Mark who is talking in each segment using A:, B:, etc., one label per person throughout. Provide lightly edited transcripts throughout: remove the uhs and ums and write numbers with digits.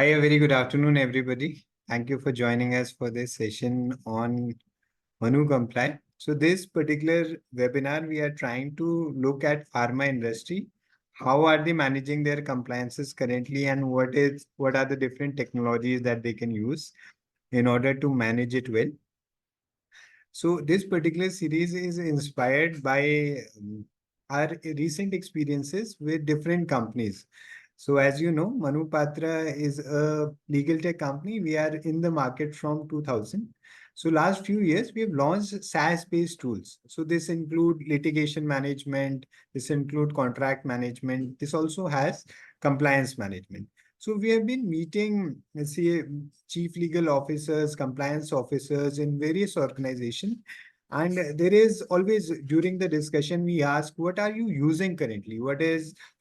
A: Hi, a very good afternoon, everybody. Thank you for joining us for this session on ManuComply. So this particular webinar, we are trying to look at pharma industry. How are they managing their compliances currently, and what are the different technologies that they can use in order to manage it well? So this particular series is inspired by our recent experiences with different companies. So as you know, Manupatra is a legal tech company. We are in the market from 2000. So last few years, we have launched SaaS-based tools. So this include litigation management, this include contract management. This also has compliance management. So we have been meeting, let's say, chief legal officers, compliance officers in various organizations. And there is always during the discussion, we ask, what are you using currently?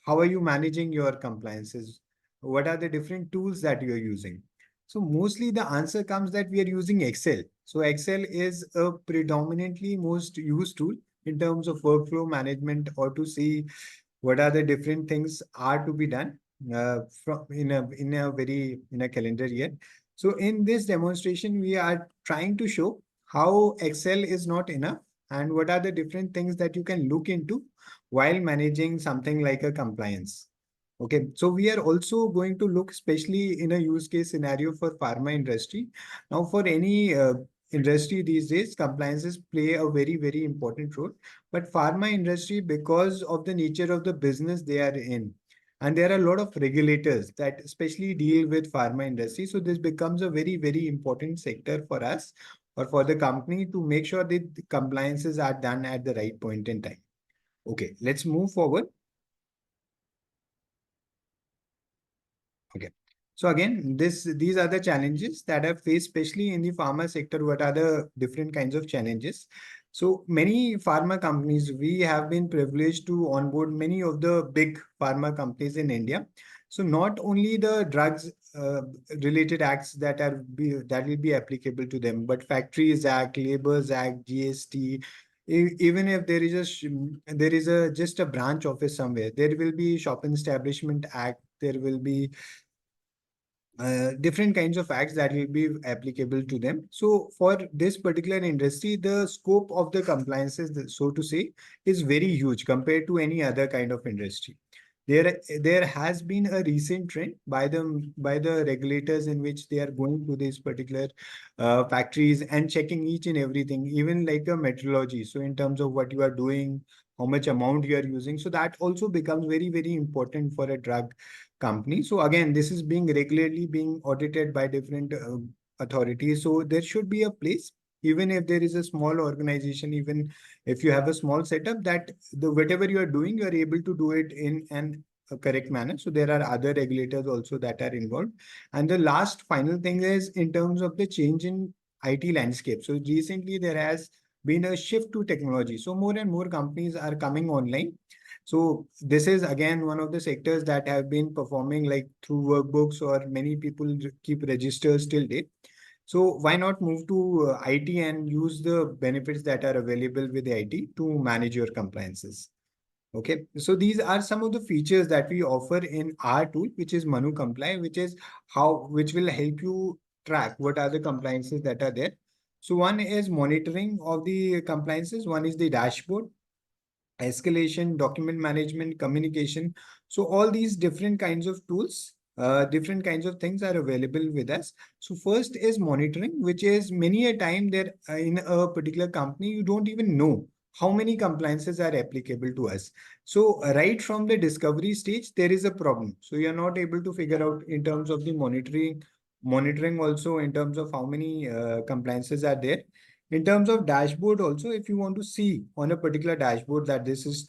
A: How are you managing your compliances? What are the different tools that you're using? So mostly the answer comes that we are using Excel. So Excel is a predominantly most used tool in terms of workflow management or to see what are the different things are to be done from in a calendar year. So in this demonstration, we are trying to show how Excel is not enough and what are the different things that you can look into while managing something like a compliance. Okay, so we are also going to look especially in a use case scenario for pharma industry. Now, for any industry these days, compliances play a very, very important role. But pharma industry, because of the nature of the business they are in, and there are a lot of regulators that especially deal with pharma industry. So this becomes a very, very important sector for us or for the company to make sure that the compliances are done at the right point in time. Okay, let's move forward. Okay. So again, these are the challenges that are faced, especially in the pharma sector. What are the different kinds of challenges? So many pharma companies, we have been privileged to onboard many of the big pharma companies in India. So not only the drugs related acts that will be applicable to them, but Factories Act, Labours Act, GST. Even if there is a just a branch office somewhere, there will be Shop and Establishment Act. There will be different kinds of acts that will be applicable to them. So for this particular industry, the scope of the compliances, so to say, is very huge compared to any other kind of industry. There has been a recent trend by the regulators in which they are going to these particular factories and checking each and everything, even like a metrology. So in terms of what you are doing, how much amount you are using. So that also becomes very, very important for a drug company. So again, this is being regularly being audited by different authorities. So there should be a place, even if there is a small organization, even if you have a small setup, that the whatever you are doing, you are able to do it in a correct manner. So there are other regulators also that are involved. And the last final thing is in terms of the change in IT landscape. So recently there has been a shift to technology. So more and more companies are coming online. So this is again one of the sectors that have been performing like through workbooks, or many people keep registers till date. So why not move to IT and use the benefits that are available with the IT to manage your compliances? Okay, so these are some of the features that we offer in our tool, which is ManuComply, which will help you track what are the compliances that are there. So one is monitoring of the compliances, one is the dashboard, escalation, document management, communication. So all these different kinds of tools, different kinds of things are available with us. So first is monitoring, which is many a time there in a particular company, you don't even know how many compliances are applicable to us. So right from the discovery stage, there is a problem. So you're not able to figure out in terms of the monitoring also in terms of how many compliances are there. In terms of dashboard also, if you want to see on a particular dashboard that this is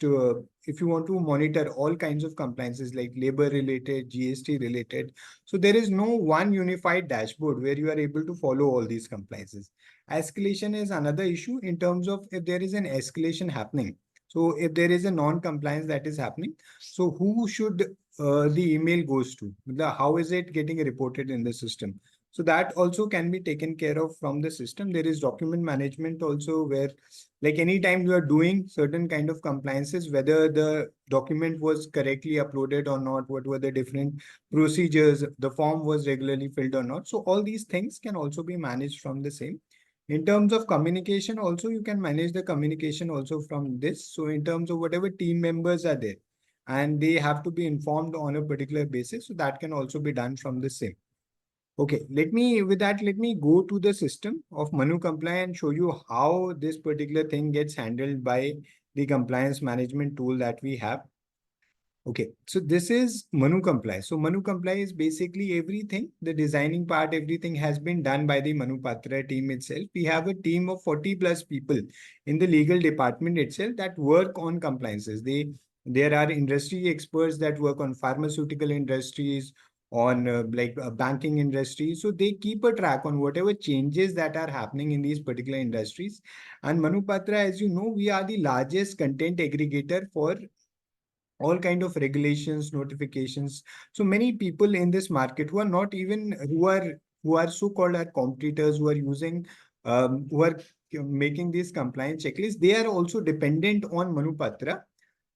A: if you want to monitor all kinds of compliances like labor related, GST related, so there is no one unified dashboard where you are able to follow all these compliances. Escalation is another issue in terms of if there is an escalation happening. So if there is a non-compliance that is happening, so who should the email goes to? How is it getting reported in the system? So that also can be taken care of from the system. There is document management also, where like anytime you are doing certain kind of compliances, whether the document was correctly uploaded or not, what were the different procedures, the form was regularly filled or not. So all these things can also be managed from the same. In terms of communication also, you can manage the communication also from this. So in terms of whatever team members are there, and they have to be informed on a particular basis, so that can also be done from the same. Okay, let me go to the system of ManuComply and show you how this particular thing gets handled by the compliance management tool that we have. Okay, so this is ManuComply. So ManuComply is basically everything. The designing part, everything has been done by the Manupatra team itself. We have a team of 40 plus people in the legal department itself that work on compliances. There are industry experts that work on pharmaceutical industries, on banking industry. So they keep a track on whatever changes that are happening in these particular industries. And Manupatra, as you know, we are the largest content aggregator for all kind of regulations, notifications. So many people in this market who are not even who are so-called our competitors, who are using who are making these compliance checklists, they are also dependent on Manupatra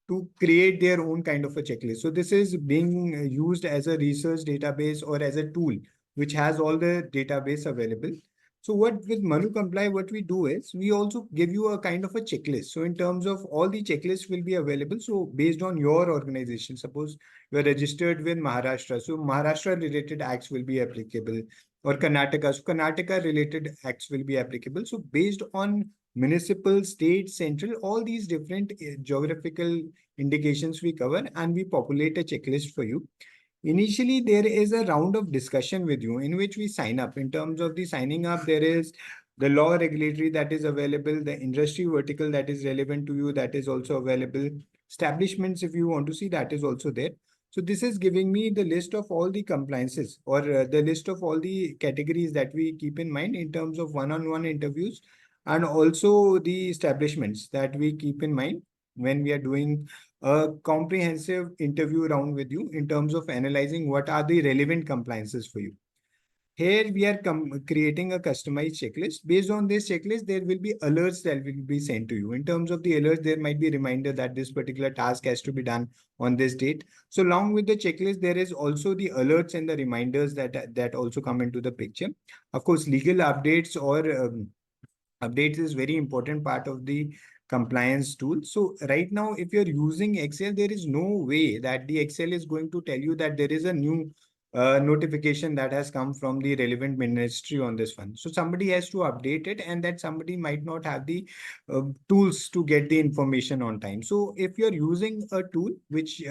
A: to create their own kind of a checklist. So this is being used as a research database or as a tool which has all the database available. So what with ManuComply, what we do is we also give you a kind of a checklist. So in terms of all the checklists will be available. So based on your organization, suppose you are registered with Maharashtra, so Maharashtra related acts will be applicable, or Karnataka, so Karnataka related acts will be applicable. So based on municipal, state, central, all these different geographical indications we cover, and we populate a checklist for you. Initially, there is a round of discussion with you in which we sign up. In terms of the signing up, there is the law regulatory that is available, the industry vertical that is relevant to you, that is also available. Establishments, if you want to see, that is also there. So this is giving me the list of all the compliances, or the list of all the categories that we keep in mind in terms of one-on-one interviews, and also the establishments that we keep in mind when we are doing a comprehensive interview round with you in terms of analyzing what are the relevant compliances for you. Here we are creating a customized checklist. Based on this checklist, there will be alerts that will be sent to you. In terms of the alerts, there might be a reminder that this particular task has to be done on this date. So along with the checklist, there is also the alerts and the reminders that also come into the picture. Of course, legal updates or updates is very important part of the compliance tool. So right now, if you're using Excel, there is no way that the Excel is going to tell you that there is a new notification that has come from the relevant ministry on this one. So somebody has to update it, and that somebody might not have the tools to get the information on time. So if you're using a tool which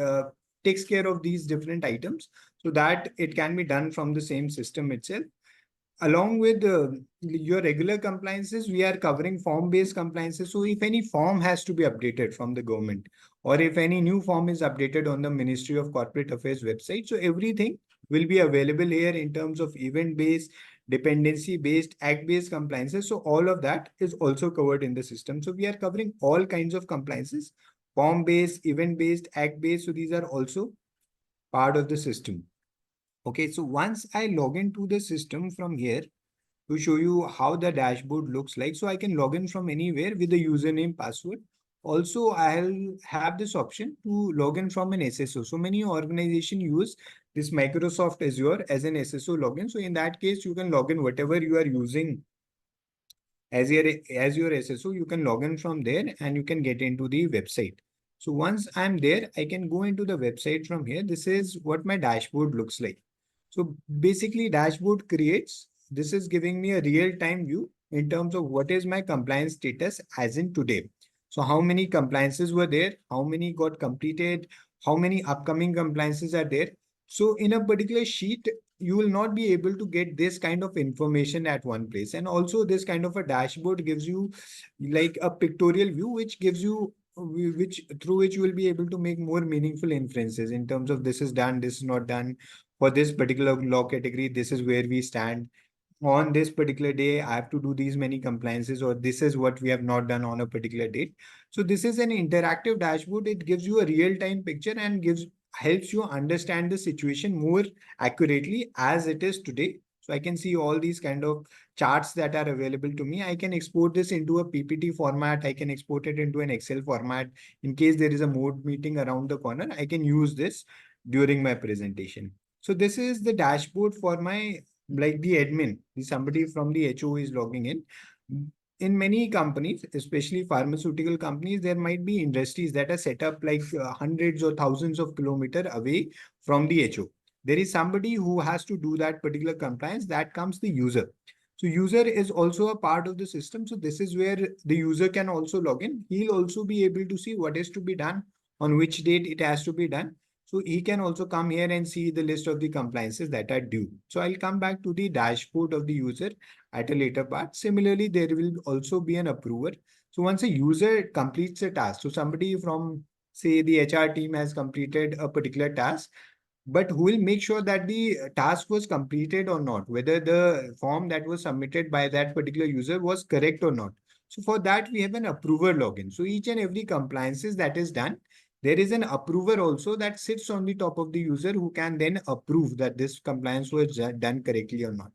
A: takes care of these different items, so that it can be done from the same system itself. Along with your regular compliances, we are covering form-based compliances. So if any form has to be updated from the government, or if any new form is updated on the Ministry of Corporate Affairs website, so everything will be available here in terms of event-based, dependency-based, act-based compliances. So all of that is also covered in the system. So we are covering all kinds of compliances, form-based, event-based, act-based. So these are also part of the system. Okay, so once I log into the system from here to show you how the dashboard looks like, so I can log in from anywhere with the username, password. Also, I'll have this option to log in from an SSO. So many organizations use this Microsoft Azure as an SSO login. So in that case, you can log in whatever you are using as your SSO, you can log in from there and you can get into the website. So once I'm there, I can go into the website from here. This is what my dashboard looks like. So basically dashboard creates, this is giving me a real-time view in terms of what is my compliance status as in today. So how many compliances were there, how many got completed, how many upcoming compliances are there. So in a particular sheet, you will not be able to get this kind of information at one place. And also this kind of a dashboard gives you like a pictorial view, which gives you which through which you will be able to make more meaningful inferences in terms of this is done, this is not done. For this particular law category, this is where we stand. On this particular day, I have to do these many compliances, or this is what we have not done on a particular date. So this is an interactive dashboard. It gives you a real-time picture and helps you understand the situation more accurately as it is today. So I can see all these kind of charts that are available to me. I can export this into a PPT format. I can export it into an Excel format. In case there is a mode meeting around the corner, I can use this during my presentation. So this is the dashboard for my, like the admin, somebody from the HO is logging in. In many companies, especially pharmaceutical companies, there might be industries that are set up like hundreds or thousands of kilometers away from the HO. There is somebody who has to do that particular compliance. That comes the user. So user is also a part of the system. So this is where the user can also log in. He'll also be able to see what is to be done, on which date it has to be done. So he can also come here and see the list of the compliances that are due. So I'll come back to the dashboard of the user at a later part. Similarly, there will also be an approver. So once a user completes a task, so somebody from, say, the HR team has completed a particular task, but who will make sure that the task was completed or not, whether the form that was submitted by that particular user was correct or not. So for that, we have an approver login. So each and every compliances that is done, there is an approver also that sits on the top of the user who can then approve that this compliance was done correctly or not.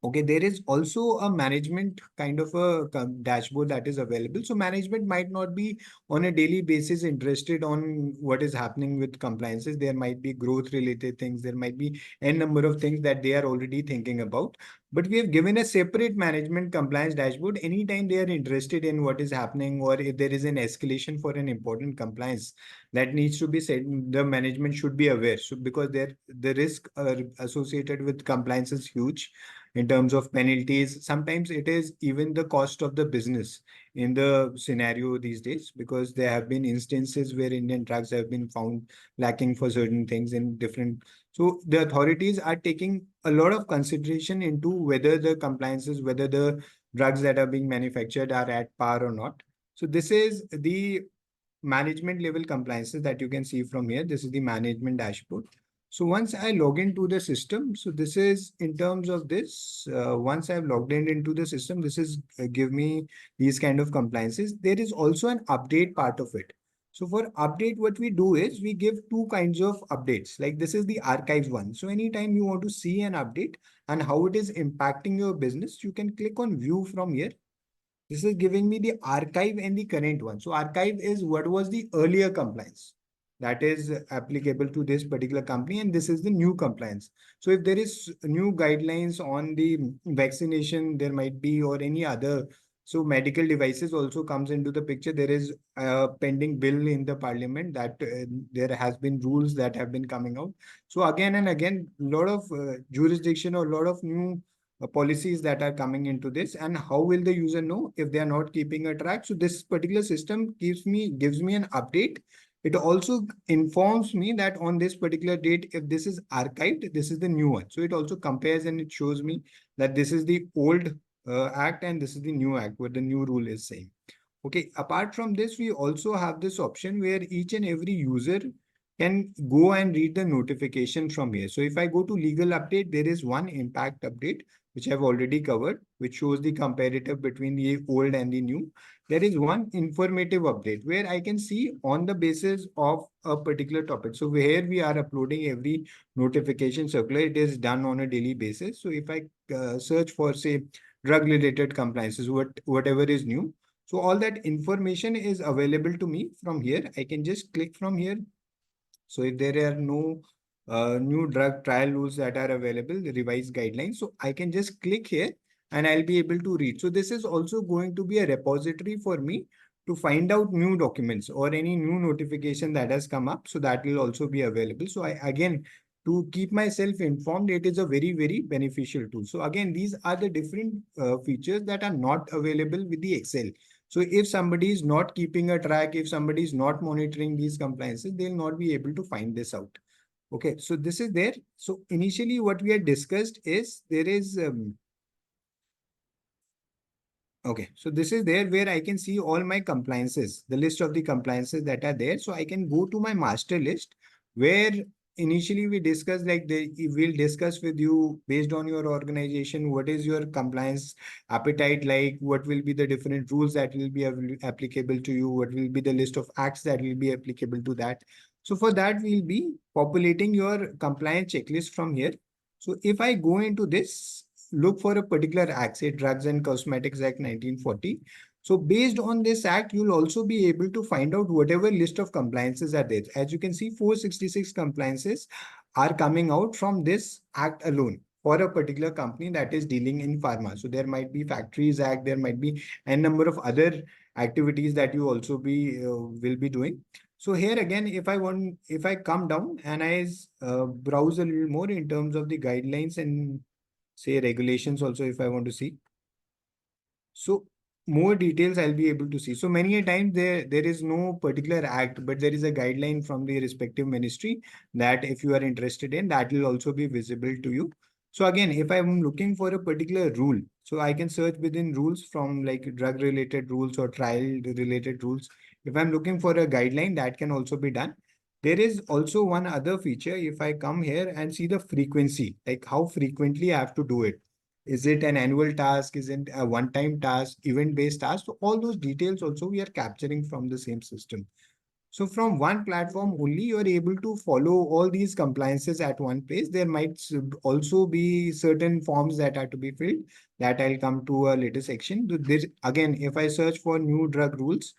A: Okay, there is also a management kind of a dashboard that is available. So management might not be on a daily basis interested on what is happening with compliances. There might be growth related things. There might be a number of things that they are already thinking about. But we have given a separate management compliance dashboard anytime they are interested in what is happening, or if there is an escalation for an important compliance that needs to be said, the management should be aware. So because the risk associated with compliance is huge in terms of penalties. Sometimes it is even the cost of the business in the scenario these days, because there have been instances where Indian drugs have been found lacking for certain things in different. So the authorities are taking a lot of consideration into whether the compliances, whether the drugs that are being manufactured are at par or not. So this is the management level compliances that you can see from here. This is the management dashboard. So once I log into the system, so this is in terms of this, once I've logged in into the system, this is give me these kind of compliances. There is also an update part of it. So for update, what we do is we give two kinds of updates. Like this is the archives one. So anytime you want to see an update and how it is impacting your business, you can click on view from here. This is giving me the archive and the current one. So archive is what was the earlier compliance that is applicable to this particular company, and this is the new compliance. So if there is new guidelines on the vaccination, there might be, or any other. So medical devices also comes into the picture. There is a pending bill in the parliament that there has been rules that have been coming out. So again and again, a lot of jurisdiction or a lot of new policies that are coming into this, and how will the user know if they are not keeping a track? So this particular system gives me an update. It also informs me that on this particular date, if this is archived, this is the new one. So it also compares and it shows me that this is the old act and this is the new act, what the new rule is saying. Okay, apart from this, we also have this option where each and every user can go and read the notification from here. So if I go to legal update, there is one impact update, which I've already covered, which shows the comparative between the old and the new. There is one informative update where I can see on the basis of a particular topic. So here we are uploading every notification circular. It is done on a daily basis. So if I search for, say, drug related compliances, whatever is new. So all that information is available to me from here. I can just click from here. So if there are no new drug trial rules that are available, the revised guidelines, so I can just click here and I'll be able to read. So this is also going to be a repository for me to find out new documents or any new notification that has come up. So that will also be available. So I, again, to keep myself informed, it is a very, very beneficial tool. So again, these are the different features that are not available with the Excel. So if somebody is not keeping a track, if somebody is not monitoring these compliances, they'll not be able to find this out. Okay, so this is there. So initially what we had discussed is there is, okay, so this is there where I can see all my compliances, the list of the compliances that are there. So I can go to my master list where initially we discussed, like we'll discuss with you based on your organization, what is your compliance appetite like, what will be the different rules that will be applicable to you, what will be the list of acts that will be applicable to that. So for that, we'll be populating your compliance checklist from here. So if I go into this, look for a particular act, say Drugs and Cosmetics Act 1940. So based on this act, you'll also be able to find out whatever list of compliances are there. As you can see, 466 compliances are coming out from this act alone for a particular company that is dealing in pharma. So there might be Factories Act, there might be a number of other activities that you also will be doing. So here again, if I come down and I browse a little more in terms of the guidelines and say regulations also, if I want to see. So more details I'll be able to see. So many a time there is no particular act, but there is a guideline from the respective ministry that if you are interested in, that will also be visible to you. So again, if I'm looking for a particular rule, so I can search within rules from like drug related rules or trial related rules. If I'm looking for a guideline, that can also be done. There is also one other feature. If I come here and see the frequency, like how frequently I have to do it. Is it an annual task? Is it a one-time task, event-based task? So all those details also we are capturing from the same system. So from one platform only, you are able to follow all these compliances at one place. There might also be certain forms that are to be filled that I'll come to a later section. This, again, if I search for new drug rules,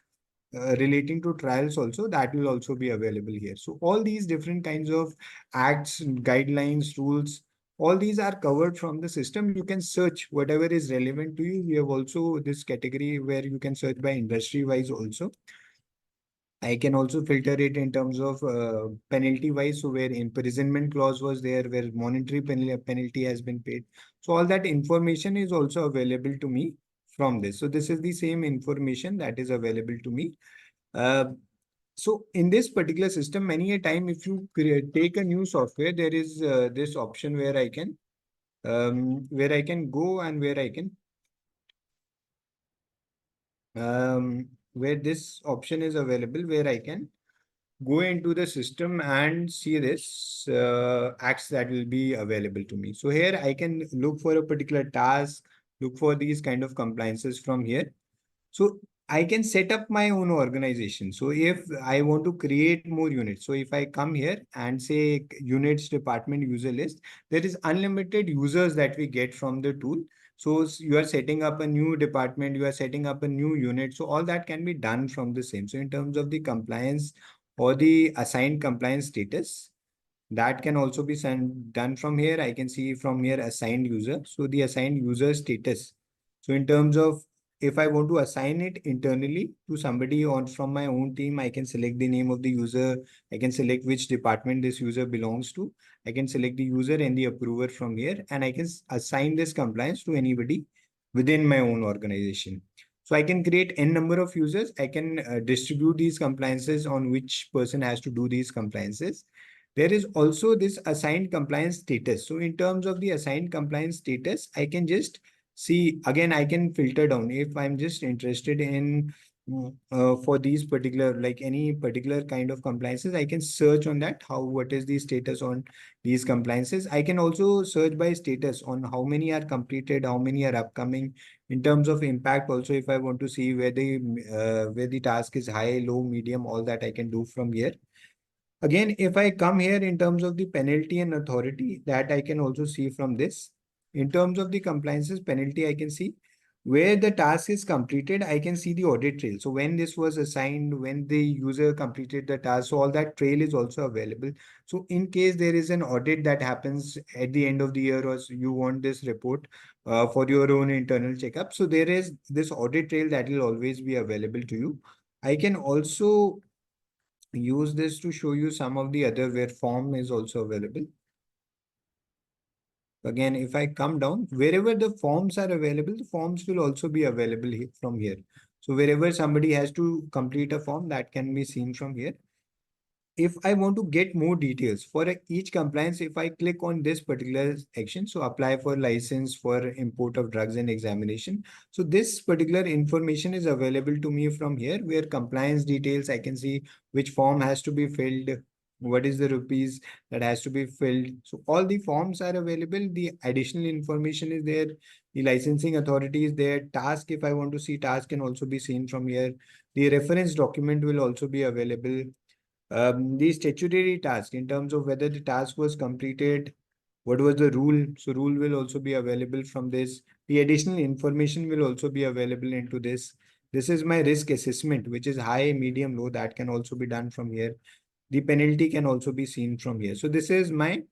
A: relating to trials also, that will also be available here. So all these different kinds of acts, guidelines, rules, all these are covered from the system. You can search whatever is relevant to you. We have also this category where you can search by industry wise also. I can also filter it in terms of penalty wise. So where imprisonment clause was there, where monetary penalty has been paid. So all that information is also available to me from this. So this is the same information that is available to me. Uh, so in this particular system, many a time, if you take a new software, there is this option where I can go and where this option is available, where I can go into the system and see this acts that will be available to me. So here I can look for a particular task, look for these kind of compliances from here. So I can set up my own organization. So if I want to create more units, so if I come here and say units department user list, there is unlimited users that we get from the tool. So you are setting up a new department, you are setting up a new unit. So all that can be done from the same. So in terms of the compliance or the assigned compliance status, that can also be done from here. I can see from here assigned user. So the assigned user status. So in terms of if I want to assign it internally to somebody or from my own team, I can select the name of the user. I can select which department this user belongs to. I can select the user and the approver from here, and I can assign this compliance to anybody within my own organization. So I can create n number of users. I can distribute these compliances on which person has to do these compliances. There is also this assigned compliance status. So in terms of the assigned compliance status, I can just see, again, I can filter down if I'm just interested in for these particular, like any particular kind of compliances, I can search on that, what is the status on these compliances. I can also search by status on how many are completed, how many are upcoming. In terms of impact also, if I want to see where the task is high, low, medium, all that I can do from here. Again, if I come here in terms of the penalty and authority, that I can also see from this. In terms of the compliances penalty, I can see where the task is completed. I can see the audit trail. So when this was assigned, when the user completed the task, so all that trail is also available. So in case there is an audit that happens at the end of the year, or you want this report for your own internal checkup, so there is this audit trail that will always be available to you. I can also use this to show you some of the other where form is also available. Again, if I come down, wherever the forms are available, the forms will also be available from here. So wherever somebody has to complete a form, that can be seen from here. If I want to get more details for each compliance, if I click on this particular action, so apply for license for import of drugs and examination. So this particular information is available to me from here, where compliance details, I can see which form has to be filled, what is the rupees that has to be filled. So all the forms are available. The additional information is there. The licensing authority is there. Task, if I want to see task, can also be seen from here. The reference document will also be available. The statutory task in terms of whether the task was completed What was the rule? So rule will also be available from this. The additional information will also be available into this. This is my risk assessment, which is high, medium, low. That can also be done from here. The penalty can also be seen from here. So this is my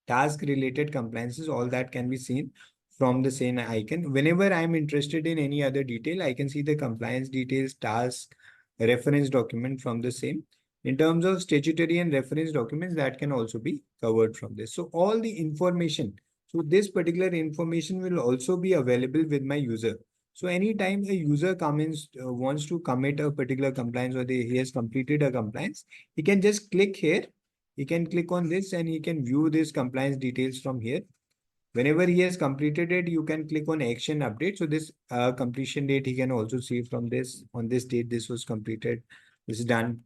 A: task related compliances. All that can be seen from the same icon. Whenever I'm interested in any other detail, I can see the compliance details, task, reference document from the same. In terms of statutory and reference documents, that can also be covered from this. So all the information, so this particular information will also be available with my user. So anytime a user comes wants to commit a particular compliance, or he has completed a compliance, he can just click here. He can click on this and he can view this compliance details from here. Whenever he has completed it, you can click on action update. So this completion date, he can also see from this. On this date, this was completed. This is done.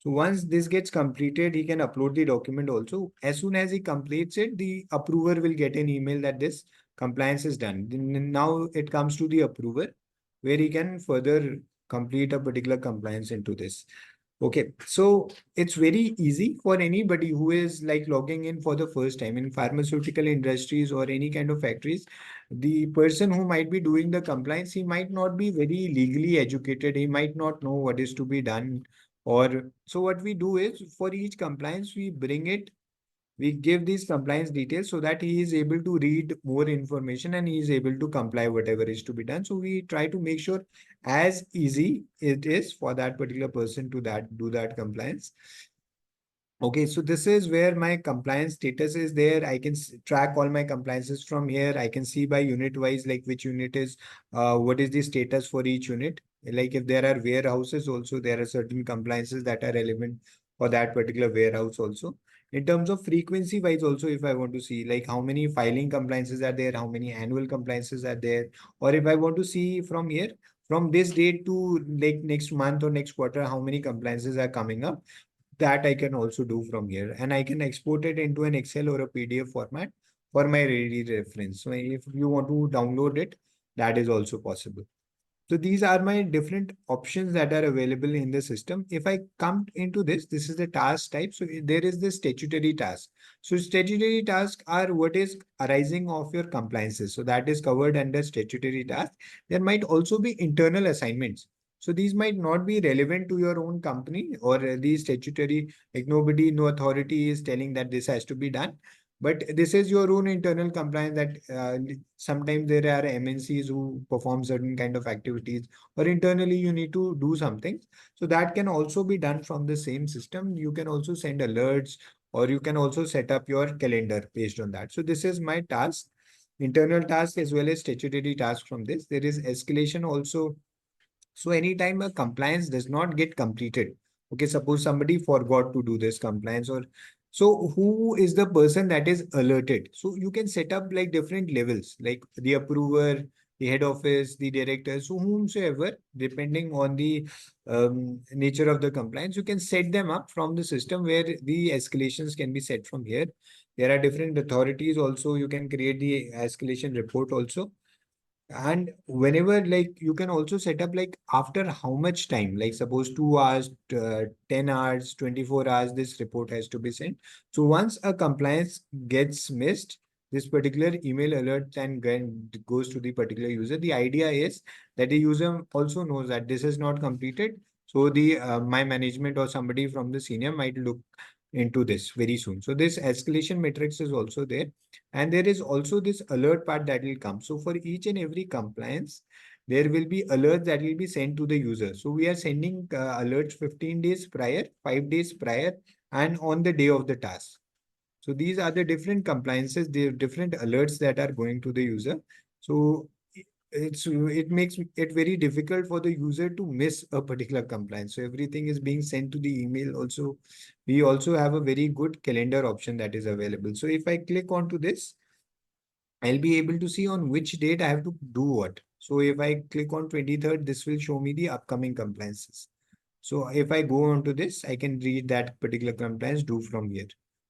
A: So once this gets completed, he can upload the document also. As soon as he completes it, the approver will get an email that this compliance is done. Then now it comes to the approver, where he can further complete a particular compliance into this. Okay, so it's very easy for anybody who is like logging in for the first time in pharmaceutical industries or any kind of factories. The person who might be doing the compliance, he might not be very legally educated. He might not know what is to be done. Or so what we do is for each compliance, we give these compliance details so that he is able to read more information and he is able to comply whatever is to be done. So we try to make sure as easy it is for that particular person to do that compliance. Okay, so this is where my compliance status is there. I can track all my compliances from here. I can see by unit wise, like which unit is, what is the status for each unit. Like if there are warehouses also, there are certain compliances that are relevant for that particular warehouse also. In terms of frequency wise also, if I want to see like how many filing compliances are there, how many annual compliances are there, or if I want to see from here, from this date to like next month or next quarter, how many compliances are coming up, that I can also do from here, and I can export it into an Excel or a PDF format for my ready reference. So if you want to download it, that is also possible. So these are my different options that are available in the system. If I come into this, this is the task type. So there is the statutory task. So statutory tasks are what is arising of your compliances. So that is covered under statutory task. There might also be internal assignments. So these might not be relevant to your own company or the statutory, like nobody, no authority is telling that this has to be done. But this is your own internal compliance that sometimes there are MNCs who perform certain kind of activities, or internally you need to do something. So that can also be done from the same system. You can also send alerts, or you can also set up your calendar based on that. So this is my task, internal task as well as statutory task from this. There is escalation also. So anytime a compliance does not get completed, okay, suppose somebody forgot to do this compliance, or so who is the person that is alerted? So you can set up like different levels, like the approver, the head office, the director, so whomsoever, depending on the nature of the compliance, you can set them up from the system where the escalations can be set from here. There are different authorities also. You can create the escalation report also. And whenever like you can also set up like after how much time, like suppose 2 hours, 10 hours, 24 hours, this report has to be sent. So once a compliance gets missed, this particular email alert then goes to the particular user. The idea is that the user also knows that this is not completed. So the my management or somebody from the senior might look into this very soon. So this escalation matrix is also there. And there is also this alert part that will come. So for each and every compliance, there will be alerts that will be sent to the user. So we are sending alerts 15 days prior, 5 days prior, and on the day of the task. So these are the different compliances, the different alerts that are going to the user. So it makes it very difficult for the user to miss a particular compliance. So everything is being sent to the email also. We also have a very good calendar option that is available. So if I click onto this, I'll be able to see on which date I have to do what. So if I click on 23rd, this will show me the upcoming compliances. So if I go on to this, I can read that particular compliance due from here.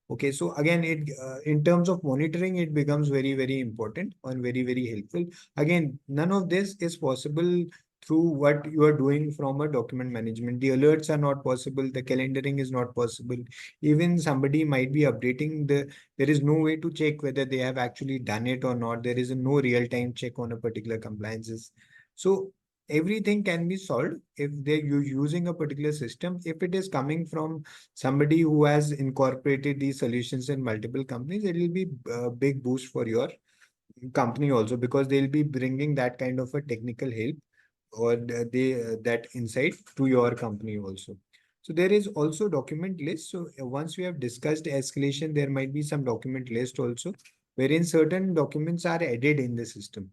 A: Okay, so again, it in terms of monitoring, it becomes very, very important and very, very helpful. Again, none of this is possible through what you are doing from a document management. The alerts are not possible, the calendaring is not possible. Even somebody might be updating there is no way to check whether they have actually done it or not. There is no real-time check on a particular compliances. So everything can be solved if they're using a particular system. If it is coming from somebody who has incorporated these solutions in multiple companies, it will be a big boost for your company also, because they'll be bringing that kind of a technical help or that insight to your company also. So there is also document list. So once we have discussed escalation, there might be some document list also, wherein certain documents are added in the system.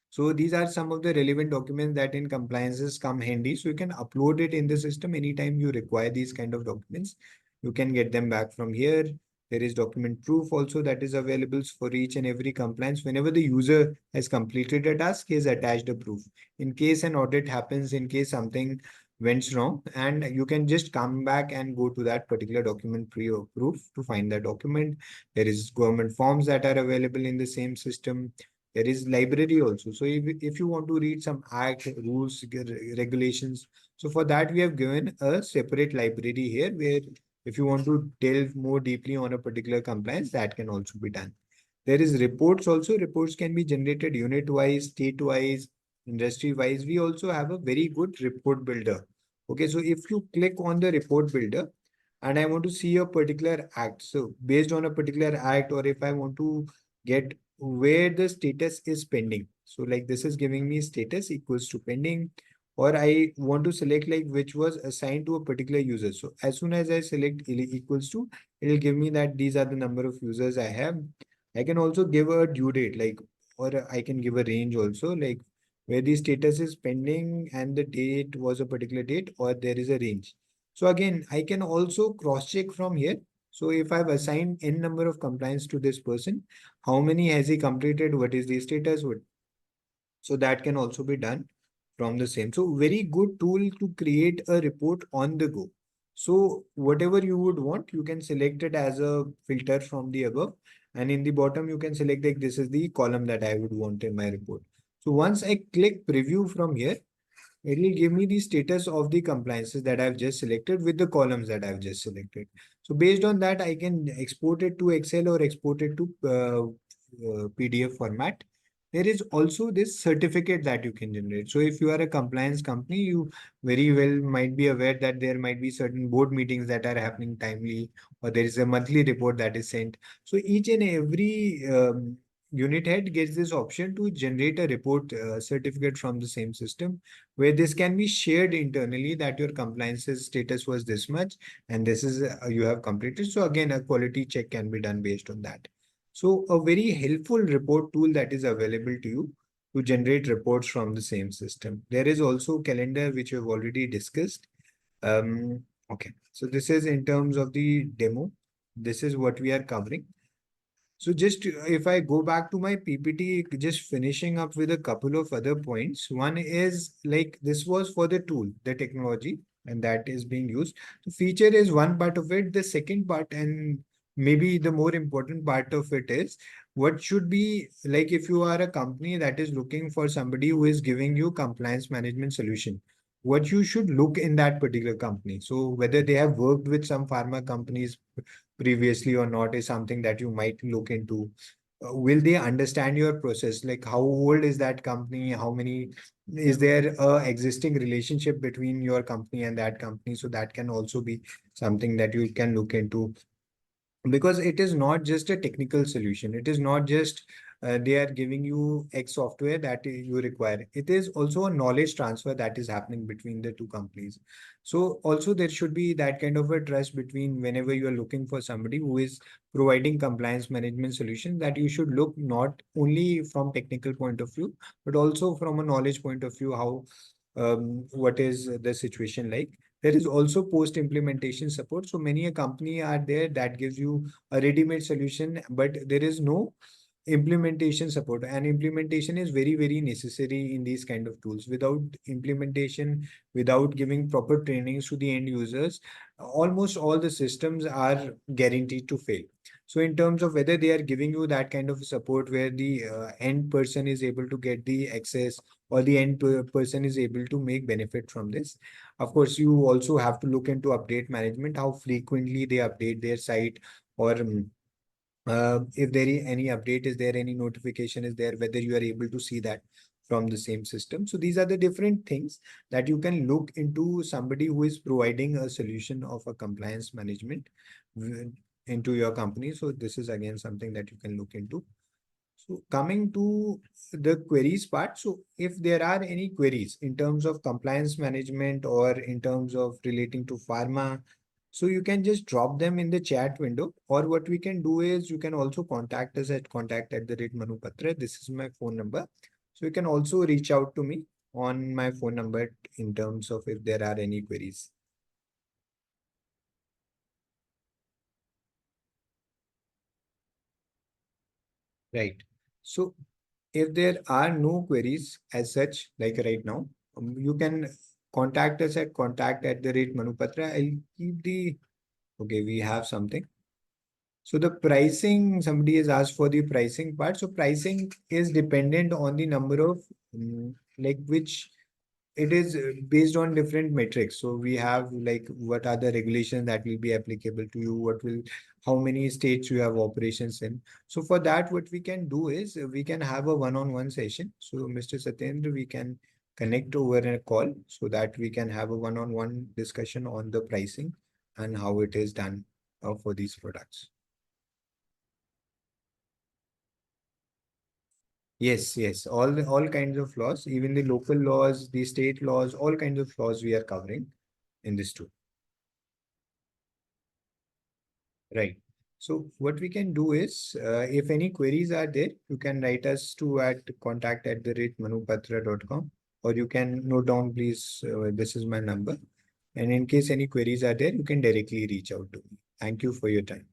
A: So these are some of the relevant documents that in compliances come handy. So you can upload it in the system anytime you require these kind of documents. You can get them back from here. There is document proof also that is available for each and every compliance. Whenever the user has completed a task, he has attached a proof. In case an audit happens, in case something went wrong, and you can just come back and go to that particular document proof to find that document. There is government forms that are available in the same system. There is library also. So if you want to read some act, rules, regulations, so for that we have given a separate library here where if you want to delve more deeply on a particular compliance, that can also be done. There is reports also. Reports can be generated unit-wise, state-wise, industry-wise. We also have a very good report builder. Okay, so if you click on the report builder and I want to see a particular act, so based on a particular act, or if I want to get where the status is pending. So like this is giving me status equals to pending, or I want to select like which was assigned to a particular user. So as soon as I select equals to, it will give me that these are the number of users I have. I can also give a due date, like, or I can give a range also, like where the status is pending and the date was a particular date, or there is a range. So again, I can also cross check from here. So if I've assigned n number of compliance to this person, how many has he completed? What is the status? So that can also be done from the same. So very good tool to create a report on the go. So whatever you would want, you can select it as a filter from the above. And in the bottom, you can select like this is the column that I would want in my report. So once I click preview from here, it will give me the status of the compliances that I've just selected with the columns that I've just selected. So based on that, I can export it to Excel or export it to PDF format. There is also this certificate that you can generate. So if you are a compliance company, you very well might be aware that there might be certain board meetings that are happening timely, or there is a monthly report that is sent. So each and every unit head gets this option to generate a report certificate from the same system, where this can be shared internally that your compliance status was this much and this is you have completed. So again, a quality check can be done based on that. So a very helpful report tool that is available to you to generate reports from the same system. There is also calendar, which we've already discussed. Okay, so this is in terms of the demo. This is what we are covering. So just if I go back to my PPT, just finishing up with a couple of other points. One is like this was for the tool, the technology, and that is being used. The feature is one part of it. The second part, and maybe the more important part of it, is what should be like if you are a company that is looking for somebody who is giving you compliance management solution, what you should look in that particular company. So whether they have worked with some pharma companies previously or not is something that you might look into. Will they understand your process? Like how old is that company? How many is there a existing relationship between your company and that company? So that can also be something that you can look into, because it is not just a technical solution. It is not just they are giving you X software that you require. It is also a knowledge transfer that is happening between the two companies. So also there should be that kind of a trust between whenever you are looking for somebody who is providing compliance management solution, that you should look not only from technical point of view, but also from a knowledge point of view, how what is the situation like. There is also post-implementation support. So many a company are there that gives you a ready-made solution, but there is no implementation support. And implementation is very, very necessary in these kind of tools. Without implementation, without giving proper trainings to the end users, almost all the systems are guaranteed to fail. So in terms of whether they are giving you that kind of support where the end person is able to get the access or the end person is able to make benefit from this. Of course, you also have to look into update management, how frequently they update their site, or if there is any update, is there any notification is there, whether you are able to see that from the same system. So these are the different things that you can look into somebody who is providing a solution of a compliance management into your company. So this is again something that you can look into. So coming to the queries part, so if there are any queries in terms of compliance management or in terms of relating to pharma, so you can just drop them in the chat window, or what we can do is you can also contact us at contact@Manupatra. This is my phone number. So you can also reach out to me on my phone number in terms of if there are any queries. Right. So if there are no queries as such, like right now, you can contact us at contact@Manupatra. I'll keep the, okay, we have something. So the pricing, somebody has asked for the pricing part. So pricing is dependent on the number of, like which it is based on different metrics. So we have like what are the regulations that will be applicable to you, what will, how many states you have operations in. So for that, what we can do is we can have a one-on-one session. So Mr. Satyendra, we can connect over a call so that we can have a one-on-one discussion on the pricing and how it is done for these products. Yes, yes, all kinds of laws, even the local laws, the state laws, all kinds of laws we are covering in this tool. Right. So what we can do is, if any queries are there, you can write us to at contact@manupatra.com, or you can note down, please, this is my number. And in case any queries are there, you can directly reach out to me. Thank you for your time.